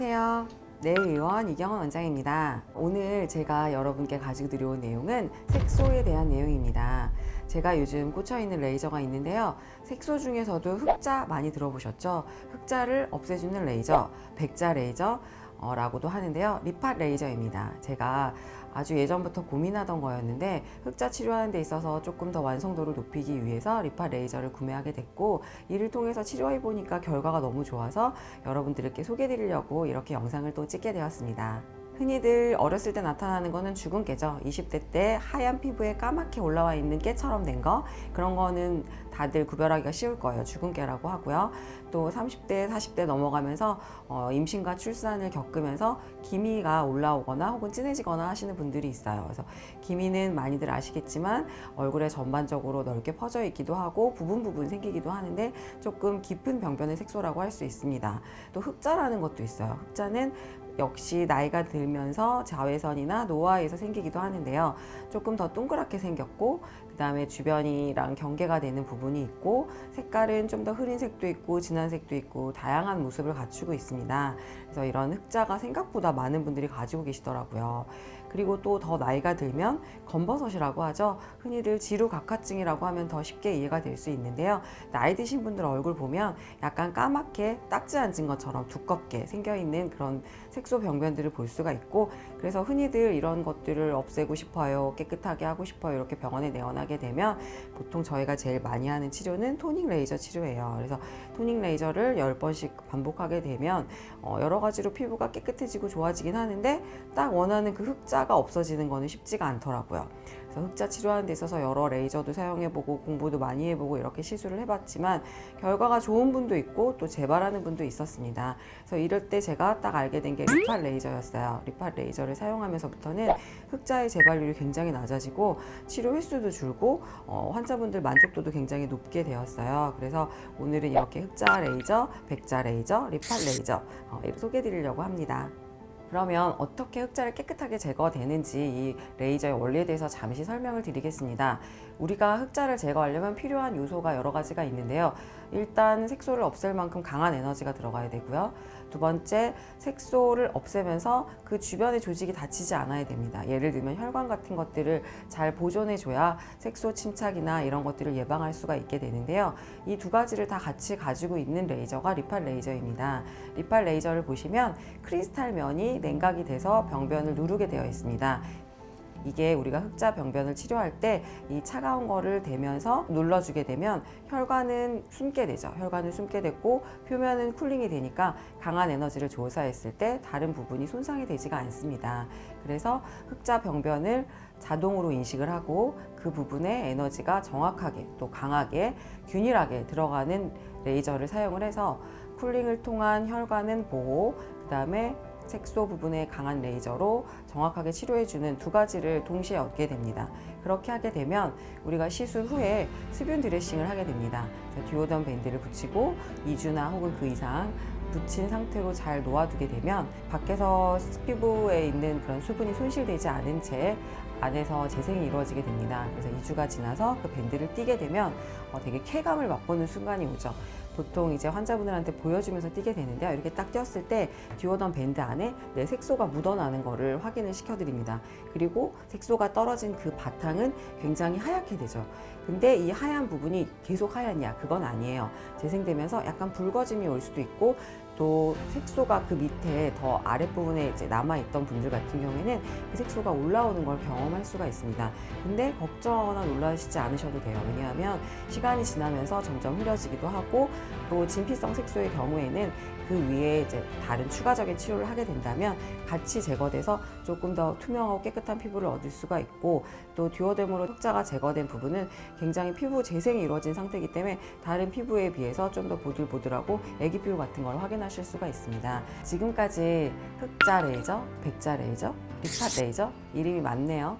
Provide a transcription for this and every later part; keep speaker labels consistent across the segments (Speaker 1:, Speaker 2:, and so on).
Speaker 1: 안녕하세요. 내일의원 이경원 원장입니다. 오늘 제가 여러분께 가지고 들여온 내용은 색소에 대한 내용입니다. 제가 요즘 꽂혀있는 레이저가 있는데요. 색소 중에서도 흑자 많이 들어보셨죠? 흑자를 없애주는 레이저, 백자 레이저 라고도 하는데요. 리팟 레이저입니다. 제가 아주 예전부터 고민하던 거였는데 흑자 치료하는 데 있어서 조금 더 완성도를 높이기 위해서 리팟 레이저를 구매하게 됐고, 이를 통해서 치료해 보니까 결과가 너무 좋아서 여러분들께 소개해 드리려고 이렇게 영상을 또 찍게 되었습니다. 흔히들 어렸을 때 나타나는 거는 주근깨죠. 20대 때 하얀 피부에 까맣게 올라와 있는 깨처럼 된 거, 그런 거는 다들 구별하기가 쉬울 거예요. 주근깨라고 하고요. 또 30대, 40대 넘어가면서 임신과 출산을 겪으면서 기미가 올라오거나 혹은 진해지거나 하시는 분들이 있어요. 그래서 기미는 많이들 아시겠지만 얼굴에 전반적으로 넓게 퍼져 있기도 하고 부분 생기기도 하는데 조금 깊은 병변의 색소라고 할 수 있습니다. 또 흑자라는 것도 있어요. 흑자는 역시 나이가 들면서 자외선이나 노화에서 생기기도 하는데요. 조금 더 동그랗게 생겼고, 그 다음에 주변이랑 경계가 되는 부분이 있고, 색깔은 좀 더 흐린 색도 있고 진한 색도 있고 다양한 모습을 갖추고 있습니다. 그래서 이런 흑자가 생각보다 많은 분들이 가지고 계시더라고요. 그리고 또 더 나이가 들면 검버섯이라고 하죠. 흔히들 지루각화증이라고 하면 더 쉽게 이해가 될 수 있는데요. 나이 드신 분들 얼굴 보면 약간 까맣게 딱지 앉은 것처럼 두껍게 생겨있는 그런 색소 병변들을 볼 수가 있고, 그래서 흔히들 이런 것들을 없애고 싶어요, 깨끗하게 하고 싶어요, 이렇게 병원에 내원하게 되면 보통 저희가 제일 많이 하는 치료는 토닝 레이저 치료예요. 그래서 토닝 레이저를 10번씩 반복하게 되면 여러 가지로 피부가 깨끗해지고 좋아지긴 하는데 딱 원하는 그 흑자가 없어지는 거는 쉽지가 않더라고요. 그래서 흑자 치료하는 데 있어서 여러 레이저도 사용해보고 공부도 많이 해보고 이렇게 시술을 해봤지만 결과가 좋은 분도 있고 또 재발하는 분도 있었습니다. 그래서 이럴 때 제가 딱 알게 된 게 리팟 레이저였어요. 리팟 레이저를 사용하면서부터는 흑자의 재발률이 굉장히 낮아지고 치료 횟수도 줄고 환자분들 만족도도 굉장히 높게 되었어요. 그래서 오늘은 이렇게 흑자 레이저, 백자 레이저, 리팟 레이저 소개해 드리려고 합니다. 그러면 어떻게 흑자를 깨끗하게 제거되는지 이 레이저의 원리에 대해서 잠시 설명을 드리겠습니다. 우리가 흑자를 제거하려면 필요한 요소가 여러 가지가 있는데요. 일단 색소를 없앨 만큼 강한 에너지가 들어가야 되고요. 두 번째, 색소를 없애면서 그 주변의 조직이 다치지 않아야 됩니다. 예를 들면 혈관 같은 것들을 잘 보존해줘야 색소 침착이나 이런 것들을 예방할 수가 있게 되는데요. 이 두 가지를 다 같이 가지고 있는 레이저가 리팟 레이저입니다. 리팟 레이저를 보시면 크리스탈 면이 냉각이 돼서 병변을 누르게 되어 있습니다. 이게 우리가 흑자 병변을 치료할 때 이 차가운 거를 대면서 눌러주게 되면 혈관은 숨게 되죠. 혈관은 숨게 됐고 표면은 쿨링이 되니까 강한 에너지를 조사했을 때 다른 부분이 손상이 되지가 않습니다. 그래서 흑자 병변을 자동으로 인식을 하고 그 부분에 에너지가 정확하게 또 강하게 균일하게 들어가는 레이저를 사용을 해서 쿨링을 통한 혈관은 보호, 그 다음에 색소 부분에 강한 레이저로 정확하게 치료해주는 두 가지를 동시에 얻게 됩니다. 그렇게 하게 되면 우리가 시술 후에 수분 드레싱을 하게 됩니다. 듀오덤 밴드를 붙이고 2주나 혹은 그 이상 붙인 상태로 잘 놓아두게 되면 밖에서 피부에 있는 그런 수분이 손실되지 않은 채 안에서 재생이 이루어지게 됩니다. 그래서 2주가 지나서 그 밴드를 띄게 되면 되게 쾌감을 맛보는 순간이 오죠. 보통 이제 환자분들한테 보여주면서 띄게 되는데요. 이렇게 딱 띄었을 때 듀오덤 밴드 안에 내 색소가 묻어나는 거를 확인을 시켜드립니다. 그리고 색소가 떨어진 그 바탕은 굉장히 하얗게 되죠. 근데 이 하얀 부분이 계속 하얗냐? 그건 아니에요. 재생되면서 약간 붉어짐이 올 수도 있고, 또 색소가 그 밑에 더 아랫부분에 이제 남아있던 분들 같은 경우에는 그 색소가 올라오는 걸 경험할 수가 있습니다. 근데 걱정하거나 놀라시지 않으셔도 돼요. 왜냐하면 시간이 지나면서 점점 흐려지기도 하고, 또 진피성 색소의 경우에는 그 위에 이제 다른 추가적인 치료를 하게 된다면 같이 제거돼서 조금 더 투명하고 깨끗한 피부를 얻을 수가 있고, 또 듀오덤으로 흑자가 제거된 부분은 굉장히 피부 재생이 이루어진 상태이기 때문에 다른 피부에 비해서 좀 더 보들보들하고 애기 피부 같은 걸 확인하실 수가 있습니다. 지금까지 흑자 레이저, 백자 레이저, 리팟 레이저 이름이 많네요.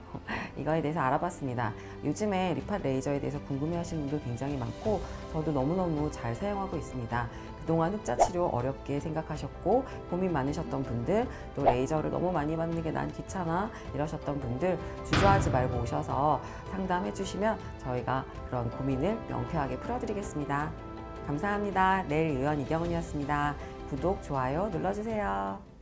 Speaker 1: 이거에 대해서 알아봤습니다. 요즘에 리팟 레이저에 대해서 궁금해하시는 분도 굉장히 많고 저도 너무너무 잘 사용하고 있습니다. 그동안 흑자 치료 어렵게 생각하셨고 고민 많으셨던 분들, 또 레이저를 너무 많이 받는 게 난 귀찮아 이러셨던 분들 주저하지 말고 오셔서 상담해 주시면 저희가 그런 고민을 명쾌하게 풀어드리겠습니다. 감사합니다. 내일의원 이경은이었습니다. 구독, 좋아요 눌러주세요.